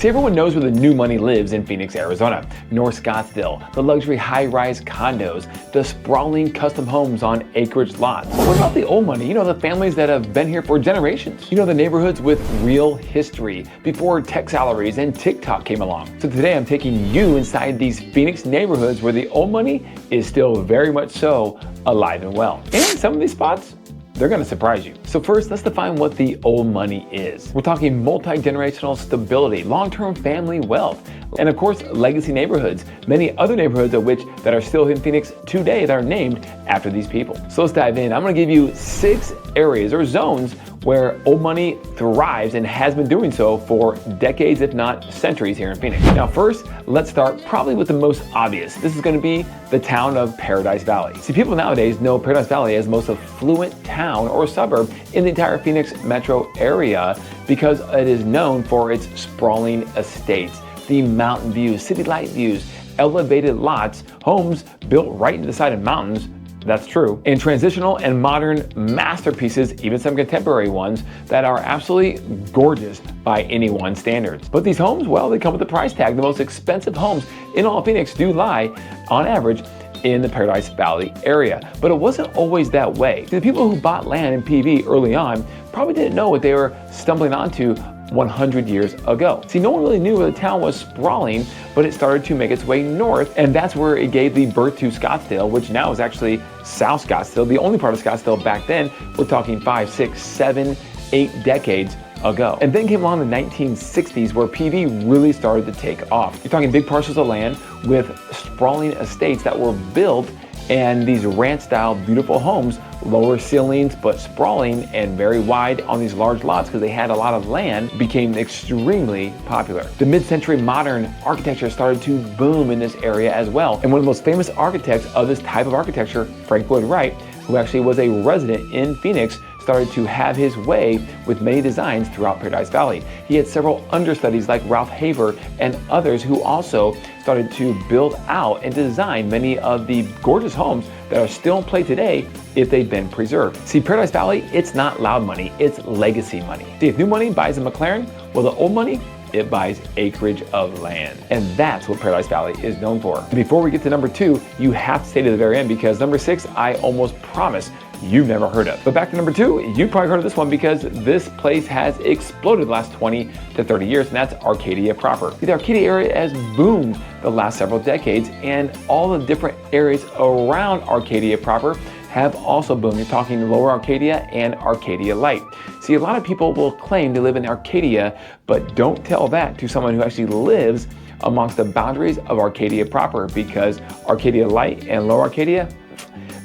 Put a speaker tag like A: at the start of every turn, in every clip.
A: See, everyone knows where the new money lives in Phoenix, Arizona. North Scottsdale, the luxury high-rise condos, the sprawling custom homes on acreage lots. But what about the old money? You know, the families that have been here for generations. You know, the neighborhoods with real history before tech salaries and TikTok came along. So today I'm taking you inside these Phoenix neighborhoods where the old money is still very much so alive and well. And some of these spots, they're gonna surprise you. So first, let's define what the old money is. We're talking multi-generational stability, long-term family wealth, and of course, legacy neighborhoods, many other neighborhoods of which that are still in Phoenix today that are named after these people. So let's dive in. I'm gonna give you 6 areas or zones where old money thrives and has been doing so for decades, if not centuries, here in Phoenix. Now first, let's start probably with the most obvious. This is gonna be the town of Paradise Valley. See, people nowadays know Paradise Valley as the most affluent town or suburb in the entire Phoenix metro area because it is known for its sprawling estates, the mountain views, city light views, elevated lots, homes built right into the side of mountains. That's true. And transitional and modern masterpieces, even some contemporary ones, that are absolutely gorgeous by anyone's standards. But these homes, well, they come with a price tag. The most expensive homes in all of Phoenix do lie, on average, in the Paradise Valley area. But it wasn't always that way. The people who bought land in PV early on probably didn't know what they were stumbling onto 100 years ago. See, no one really knew where the town was sprawling, but it started to make its way north, and that's where it gave the birth to Scottsdale, which now is actually South Scottsdale, the only part of Scottsdale back then. We're talking 5, 6, 7, 8 decades ago. And then came along the 1960s where PV really started to take off. You're talking big parcels of land with sprawling estates that were built, and these ranch-style beautiful homes, lower ceilings but sprawling and very wide on these large lots because they had a lot of land, became extremely popular. The mid-century modern architecture started to boom in this area as well. And one of the most famous architects of this type of architecture, Frank Lloyd Wright, who actually was a resident in Phoenix, started to have his way with many designs throughout Paradise Valley. He had several understudies like Ralph Haver and others who also started to build out and design many of the gorgeous homes that are still in play today if they've been preserved. See, Paradise Valley, it's not loud money, it's legacy money. See, if new money buys a McLaren, well, the old money, it buys acreage of land. And that's what Paradise Valley is known for. Before we get to number 2, you have to stay to the very end because number 6, I almost promise you've never heard of. But back to number 2, you probably heard of this one because this place has exploded the last 20 to 30 years, and that's Arcadia Proper. The Arcadia area has boomed the last several decades, and all the different areas around Arcadia Proper have also boomed. You're talking Lower Arcadia and Arcadia Light. See, a lot of people will claim to live in Arcadia, but don't tell that to someone who actually lives amongst the boundaries of Arcadia Proper, because Arcadia Light and Lower Arcadia,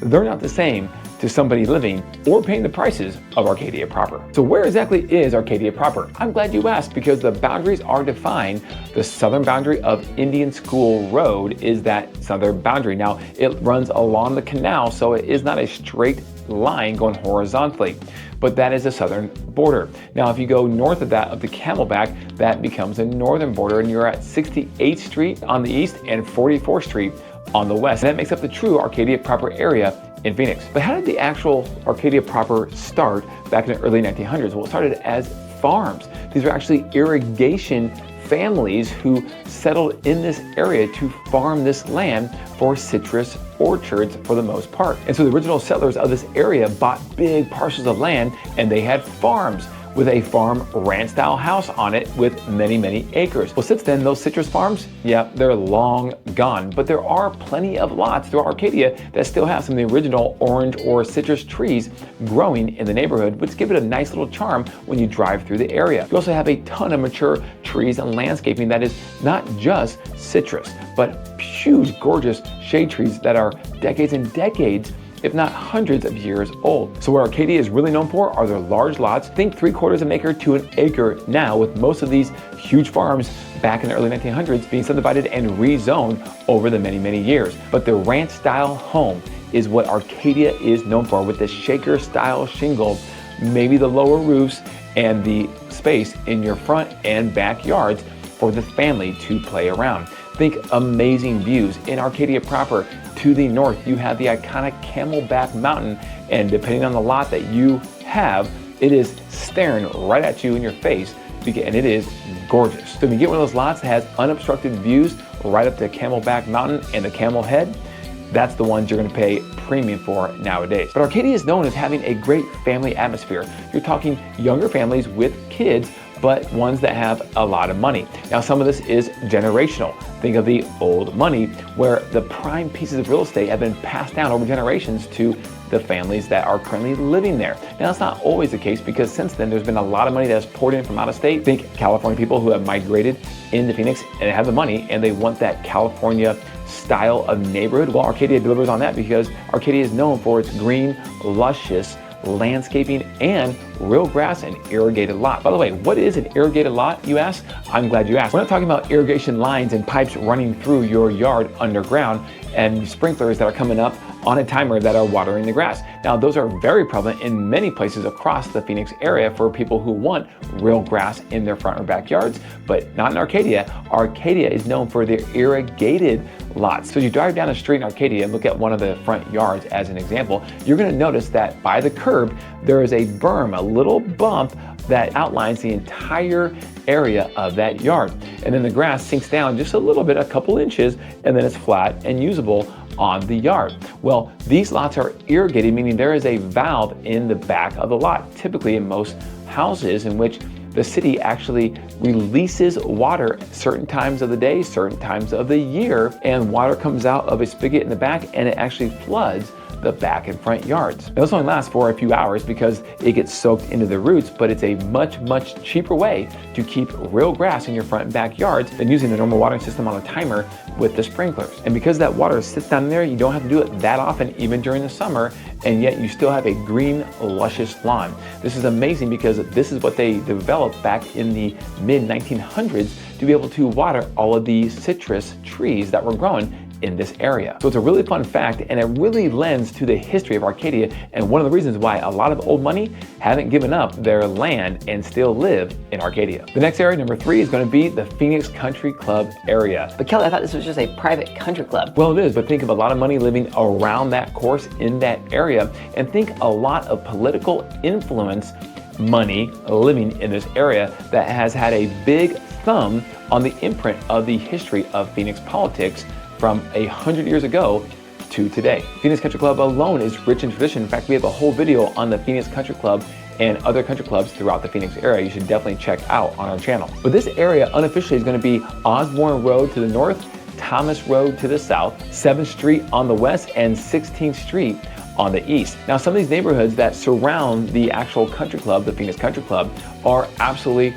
A: they're not the same to somebody living or paying the prices of Arcadia Proper. So where exactly is Arcadia Proper? I'm glad you asked because the boundaries are defined. The southern boundary of Indian School Road is that southern boundary. Now, it runs along the canal, so it is not a straight line going horizontally, but that is the southern border. Now, if you go north of that, of the Camelback, that becomes a northern border, and you're at 68th Street on the east and 44th Street on the west. And that makes up the true Arcadia Proper area in Phoenix. But how did the actual Arcadia Proper start back in the early 1900s? Well, it started as farms. These were actually irrigation families who settled in this area to farm this land for citrus orchards for the most part. And so the original settlers of this area bought big parcels of land, and they had farms with a farm ranch style house on it with many, many acres. Well, since then, those citrus farms, yeah, they're long gone, but there are plenty of lots throughout Arcadia that still have some of the original orange or citrus trees growing in the neighborhood, which give it a nice little charm when you drive through the area. You also have a ton of mature trees and landscaping that is not just citrus, but huge, gorgeous shade trees that are decades and decades, if not hundreds of years old. So what Arcadia is really known for are their large lots. Think 3/4 of an acre to an acre now, with most of these huge farms back in the early 1900s being subdivided and rezoned over the many, many years. But the ranch style home is what Arcadia is known for, with the shaker style shingle, maybe the lower roofs, and the space in your front and backyards for the family to play around. Think amazing views. In Arcadia Proper, to the north, you have the iconic Camelback Mountain, and depending on the lot that you have, it is staring right at you in your face and it is gorgeous. So if you get one of those lots that has unobstructed views right up to Camelback Mountain and the Camel Head, that's the ones you're going to pay premium for nowadays. But Arcadia is known as having a great family atmosphere. You're talking younger families with kids, but ones that have a lot of money. Now, some of this is generational. Think of the old money, where the prime pieces of real estate have been passed down over generations to the families that are currently living there. Now, that's not always the case, because since then there's been a lot of money that's poured in from out of state. Think California people who have migrated into Phoenix and have the money and they want that California style of neighborhood. Well, Arcadia delivers on that, because Arcadia is known for its green, luscious landscaping and real grass and irrigated lot. By the way, what is an irrigated lot, you ask? I'm glad you asked. We're not talking about irrigation lines and pipes running through your yard underground and sprinklers that are coming up on a timer that are watering the grass. Now, those are very prevalent in many places across the Phoenix area for people who want real grass in their front or backyards, but not in Arcadia. Arcadia is known for their irrigated lots. So you drive down a street in Arcadia and look at one of the front yards as an example, you're gonna notice that by the curb, there is a berm, a little bump that outlines the entire area of that yard. And then the grass sinks down just a little bit, a couple inches, and then it's flat and usable on the yard. Well, these lots are irrigated, meaning there is a valve in the back of the lot, typically in most houses, in which the city actually releases water certain times of the day, certain times of the year, and water comes out of a spigot in the back and it actually floods the back and front yards. Now, this only lasts for a few hours because it gets soaked into the roots, but it's a much, much cheaper way to keep real grass in your front and back yards than using the normal watering system on a timer with the sprinklers. And because that water sits down there, you don't have to do it that often, even during the summer, and yet you still have a green, luscious lawn. This is amazing, because this is what they developed back in the mid-1900s to be able to water all of these citrus trees that were growing in this area. So it's a really fun fact, and it really lends to the history of Arcadia, and one of the reasons why a lot of old money haven't given up their land and still live in Arcadia. The next area, number 3, is going to be the Phoenix Country Club area.
B: But Kelly, I thought this was just a private country club.
A: Well, it is, but think of a lot of money living around that course in that area, and think a lot of political influence money living in this area that has had a big thumb on the imprint of the history of Phoenix politics from 100 years ago to today. Phoenix Country Club alone is rich in tradition. In fact, we have a whole video on the Phoenix Country Club and other country clubs throughout the Phoenix area you should definitely check out on our channel. But this area unofficially is going to be Osborne Road to the north, Thomas Road to the south, 7th Street on the west, and 16th Street on the east. Now, some of these neighborhoods that surround the actual country club, the Phoenix Country Club, are absolutely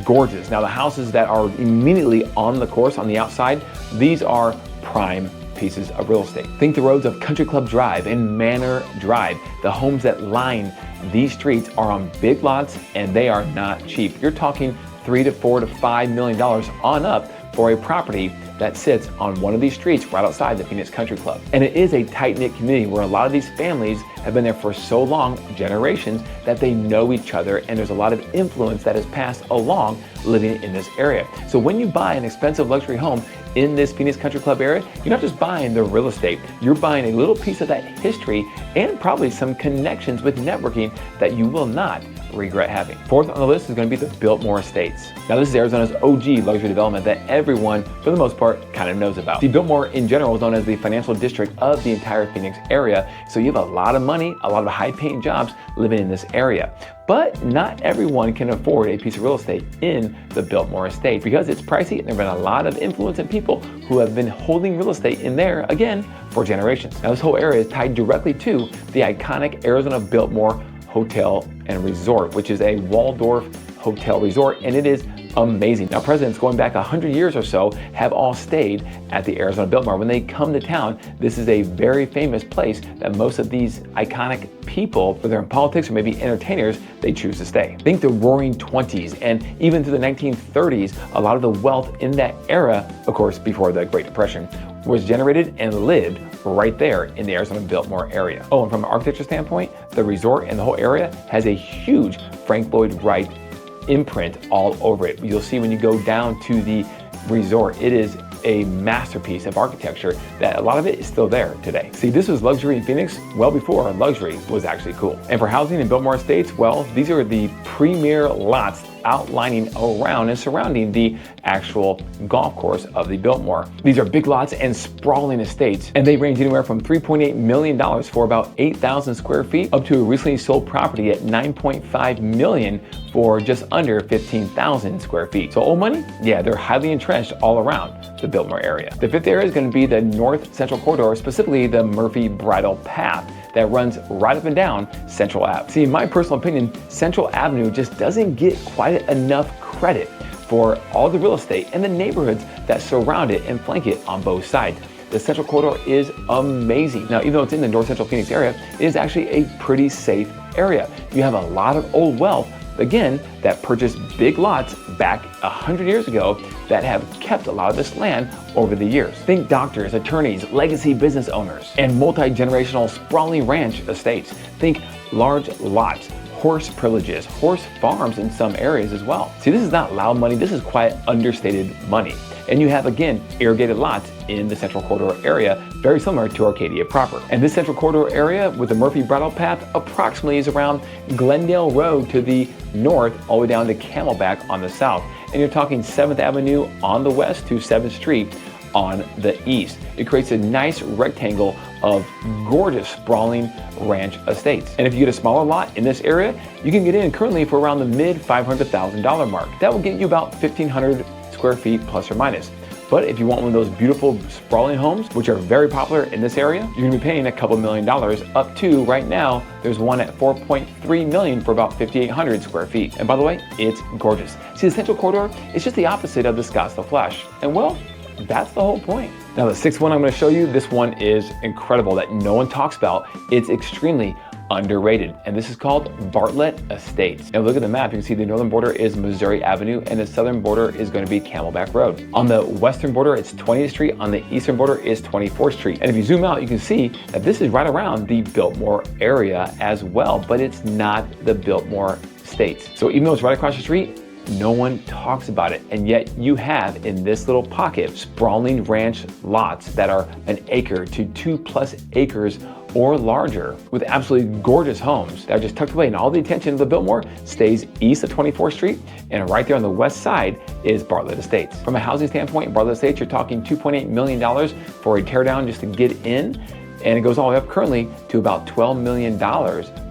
A: gorgeous. Now, the houses that are immediately on the course on the outside, these are prime pieces of real estate. Think the roads of Country Club Drive and Manor Drive. The homes that line these streets are on big lots, and they are not cheap. You're talking $3 to $4 to $5 million on up for a property that sits on one of these streets right outside the Phoenix Country Club. And it is a tight-knit community where a lot of these families have been there for so long, generations, that they know each other, and there's a lot of influence that is passed along living in this area. So when you buy an expensive luxury home in this Phoenix Country Club area, you're not just buying the real estate, you're buying a little piece of that history and probably some connections with networking that you will not regret having. 4th on the list is going to be the Biltmore Estates. Now, this is Arizona's OG luxury development that everyone, for the most part, kind of knows about. The Biltmore in general is known as the financial district of the entire Phoenix area, so you have a lot of money, a lot of high-paying jobs living in this area. But not everyone can afford a piece of real estate in the Biltmore Estate because it's pricey, and there have been a lot of influence and people who have been holding real estate in there, again, for generations. Now, this whole area is tied directly to the iconic Arizona Biltmore Hotel and Resort, which is a Waldorf hotel resort, and it is amazing. Now, presidents going back 100 years or so have all stayed at the Arizona Biltmore. When they come to town, this is a very famous place that most of these iconic people, whether in politics or maybe entertainers, they choose to stay. Think the Roaring 20s and even through the 1930s, a lot of the wealth in that era, of course, before the Great Depression, was generated and lived right there in the Arizona Biltmore area. Oh, and from an architecture standpoint, the resort and the whole area has a huge Frank Lloyd Wright imprint all over it. You'll see when you go down to the resort, it is a masterpiece of architecture that a lot of it is still there today. See, this was luxury in Phoenix well before luxury was actually cool. And for housing in Biltmore Estates, well, these are the premier lots outlining around and surrounding the actual golf course of the Biltmore. These are big lots and sprawling estates, and they range anywhere from $3.8 million for about 8,000 square feet up to a recently sold property at $9.5 million for just under 15,000 square feet. So old money? Yeah, they're highly entrenched all around the Biltmore area. The fifth area is going to be the North Central Corridor, specifically the Murphy Bridle Path that runs right up and down Central Ave. See, in my personal opinion, Central Avenue just doesn't get quite enough credit for all the real estate and the neighborhoods that surround it and flank it on both sides. The Central Corridor is amazing. Now, even though it's in the North Central Phoenix area, it is actually a pretty safe area. You have a lot of old wealth, again, that purchased big lots back 100 years ago that have kept a lot of this land over the years. Think doctors, attorneys, legacy business owners, and multi-generational sprawling ranch estates. Think large lots, horse privileges, horse farms in some areas as well. See, this is not loud money, this is quite understated money. And you have, again, irrigated lots in the Central Corridor area, very similar to Arcadia Proper. And this Central Corridor area with the Murphy Bridle Path approximately is around Glendale Road to the north, all the way down to Camelback on the south. And you're talking 7th Avenue on the west to 7th Street on the east. It creates a nice rectangle of gorgeous sprawling ranch estates. And if you get a smaller lot in this area, you can get in currently for around the mid $500,000 mark. That will get you about 1,500 square feet plus or minus. But if you want one of those beautiful sprawling homes, which are very popular in this area, you're gonna be paying a couple $1 million up to, right now, there's one at $4.3 million for about 5,800 square feet. And by the way, it's gorgeous. See, the Central Corridor is just the opposite of the Scottsdale Flash. And well, that's the whole point. Now the sixth one I'm gonna show you, this one is incredible that no one talks about. It's extremely underrated, and this is called Bartlett Estates. Now look at the map, you can see the northern border is Missouri Avenue and the southern border is going to be Camelback Road. On the western border, it's 20th Street, on the eastern border is 24th Street. And if you zoom out, you can see that this is right around the Biltmore area as well, but it's not the Biltmore Estates. So even though it's right across the street, no one talks about it, and yet you have in this little pocket sprawling ranch lots that are an acre to 2+ acres or larger, with absolutely gorgeous homes that are just tucked away, and all the attention of the Biltmore stays east of 24th Street, and right there on the west side is Bartlett Estates. From a housing standpoint, Bartlett Estates, you're talking $2.8 million for a teardown just to get in, and it goes all the way up currently to about $12 million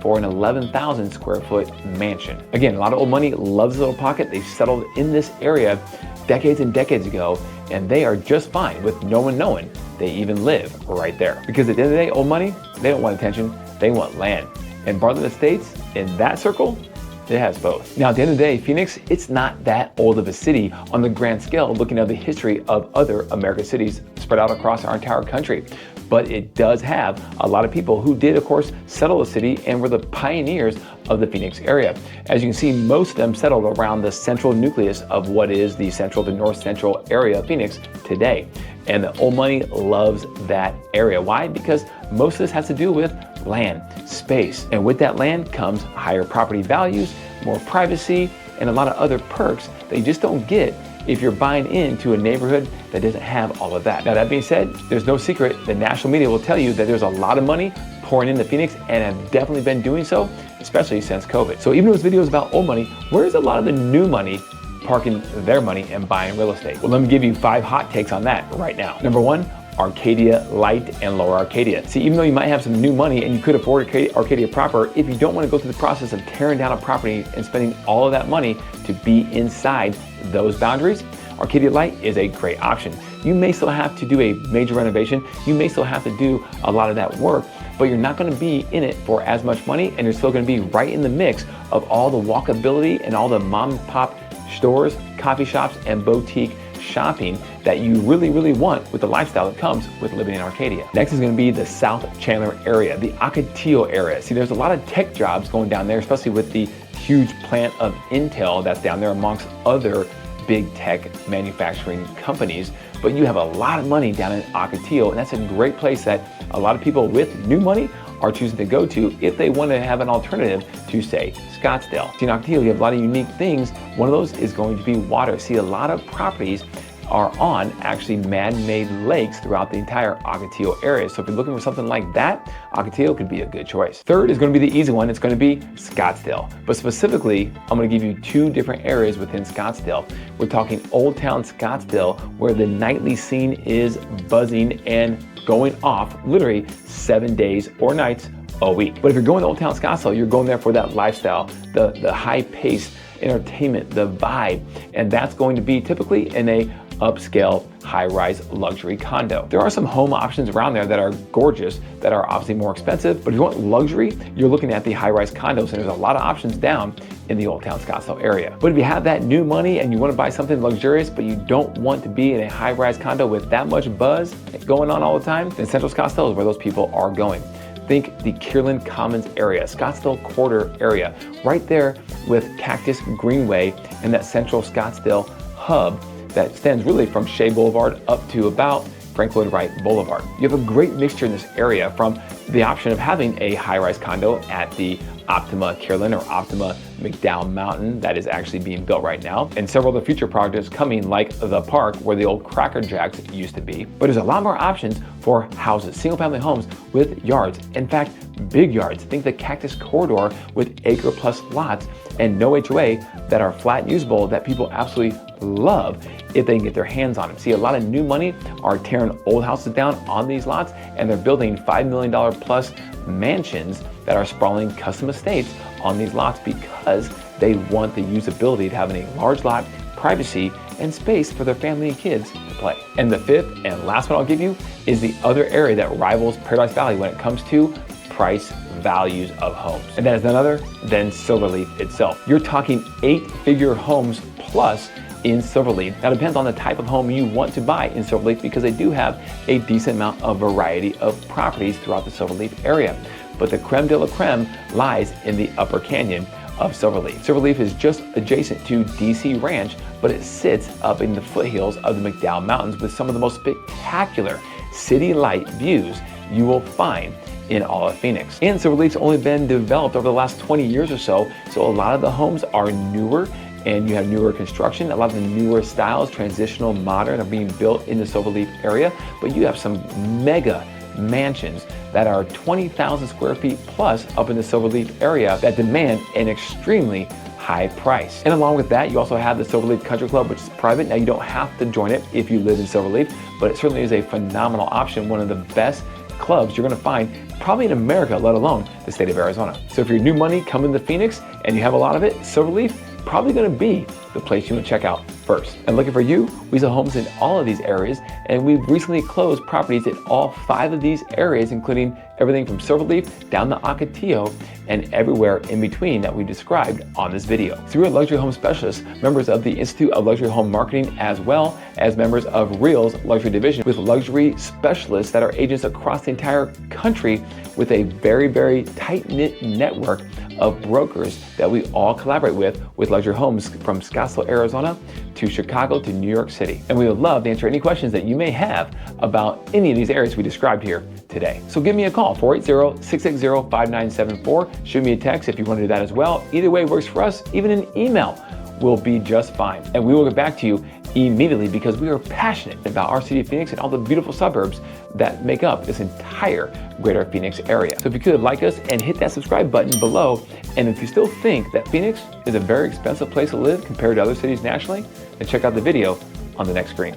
A: for an 11,000 square foot mansion. Again, a lot of old money loves this little pocket. They settled in this area decades and decades ago, and they are just fine with no one knowing they even live right there. Because at the end of the day, old money, they don't want attention, they want land. And Bartlett Estates, in that circle, it has both. Now, at the end of the day, Phoenix, it's not that old of a city on the grand scale, looking at the history of other American cities spread out across our entire country. But it does have a lot of people who did, of course, settle the city and were the pioneers of the Phoenix area. As you can see, most of them settled around the central nucleus of what is the central to north central area of Phoenix today. And the old money loves that area. Why? Because most of this has to do with land, space. And with that land comes higher property values, more privacy, and a lot of other perks that you just don't get if you're buying into a neighborhood that doesn't have all of that. Now, that being said, there's no secret. The national media will tell you that there's a lot of money pouring into Phoenix and have definitely been doing so, especially since COVID. So even though this video is about old money, where's a lot of the new money parking their money and buying real estate? Well, let me give you 5 hot takes on that right now. Number 1, Arcadia Light and Lower Arcadia. See, even though you might have some new money and you could afford Arcadia Proper, if you don't want to go through the process of tearing down a property and spending all of that money to be inside those boundaries, Arcadia Light is a great option. You may still have to do a major renovation, you may still have to do a lot of that work, but you're not going to be in it for as much money, and you're still going to be right in the mix of all the walkability and all the mom and pop stores, coffee shops, and boutique shopping that you really, really want with the lifestyle that comes with living in Arcadia. Next is going to be the South Chandler area, the Ocotillo area. See, there's a lot of tech jobs going down there, especially with the huge plant of Intel that's down there amongst other big tech manufacturing companies. But you have a lot of money down in Ocotillo, and that's a great place that a lot of people with new money are choosing to go to if they want to have an alternative to, say, Scottsdale. See, in Ocotillo, you have a lot of unique things. One of those is going to be water. See, a lot of properties are on actually man-made lakes throughout the entire Arcadia area. So if you're looking for something like that, Arcadia could be a good choice. Third is going to be the easy one. It's going to be Scottsdale. But specifically, I'm going to give you two different areas within Scottsdale. We're talking Old Town Scottsdale, where the nightly scene is buzzing and going off literally 7 days or nights a week. But if you're going to Old Town Scottsdale, you're going there for that lifestyle, the high-paced entertainment, the vibe, and that's going to be typically in a upscale, high-rise luxury condo. There are some home options around there that are gorgeous, that are obviously more expensive, but if you want luxury, you're looking at the high-rise condos, and there's a lot of options down in the Old Town Scottsdale area. But if you have that new money and you want to buy something luxurious, but you don't want to be in a high-rise condo with that much buzz going on all the time, then Central Scottsdale is where those people are going. Think the Kierland Commons area, Scottsdale Quarter area, right there with Cactus Greenway and that Central Scottsdale hub that extends really from Shea Boulevard up to about Frank Lloyd Wright Boulevard. You have a great mixture in this area, from the option of having a high-rise condo at the Optima Kierland or Optima McDowell Mountain that is actually being built right now, and several of the future projects coming, like the park where the old Cracker Jacks used to be. But there's a lot more options for houses, single-family homes with yards. In fact, big yards. Think the Cactus Corridor with acre-plus lots and no HOA that are flat and usable, that people absolutely love if they can get their hands on them. See, a lot of new money are tearing old houses down on these lots, and they're building $5 million plus mansions that are sprawling custom estates on these lots because they want the usability of having a large lot, privacy, and space for their family and kids to play. And the fifth and last one I'll give you is the other area that rivals Paradise Valley when it comes to price values of homes. And that is none other than Silverleaf itself. You're talking 8-figure homes plus in Silverleaf. Now, it depends on the type of home you want to buy in Silverleaf, because they do have a decent amount of variety of properties throughout the Silverleaf area. But the creme de la creme lies in the Upper Canyon of Silverleaf. Silverleaf is just adjacent to DC Ranch, but it sits up in the foothills of the McDowell Mountains with some of the most spectacular city light views you will find in all of Phoenix. And Silverleaf's only been developed over the last 20 years or so, so a lot of the homes are newer, and you have newer construction. A lot of the newer styles, transitional, modern, are being built in the Silverleaf area, but you have some mega mansions that are 20,000 square feet plus up in the Silverleaf area that demand an extremely high price. And along with that, you also have the Silverleaf Country Club, which is private. Now, you don't have to join it if you live in Silverleaf, but it certainly is a phenomenal option, one of the best clubs you're going to find probably in America, let alone the state of Arizona. So if you're new money coming to Phoenix and you have a lot of it, Silverleaf probably going to be the place you want to check out first. And looking for you, we sell homes in all of these areas, and we've recently closed properties in all 5 of these areas, including everything from Silverleaf down to Ocotillo and everywhere in between that we described on this video. Through a luxury home specialist, members of the Institute of Luxury Home Marketing, as well as members of Real's luxury division, with luxury specialists that are agents across the entire country with a very, very tight-knit network of brokers that we all collaborate with luxury homes from Scottsdale, Arizona to Chicago to New York City. And we would love to answer any questions that you may have about any of these areas we described here today. So give me a call, 480-660-5974. Shoot me a text if you want to do that as well. Either way works for us. Even an email will be just fine. And we will get back to you immediately, because we are passionate about our city of Phoenix and all the beautiful suburbs that make up this entire greater Phoenix area. So if you could, like us and hit that subscribe button below. And if you still think that Phoenix is a very expensive place to live compared to other cities nationally, then check out the video on the next screen.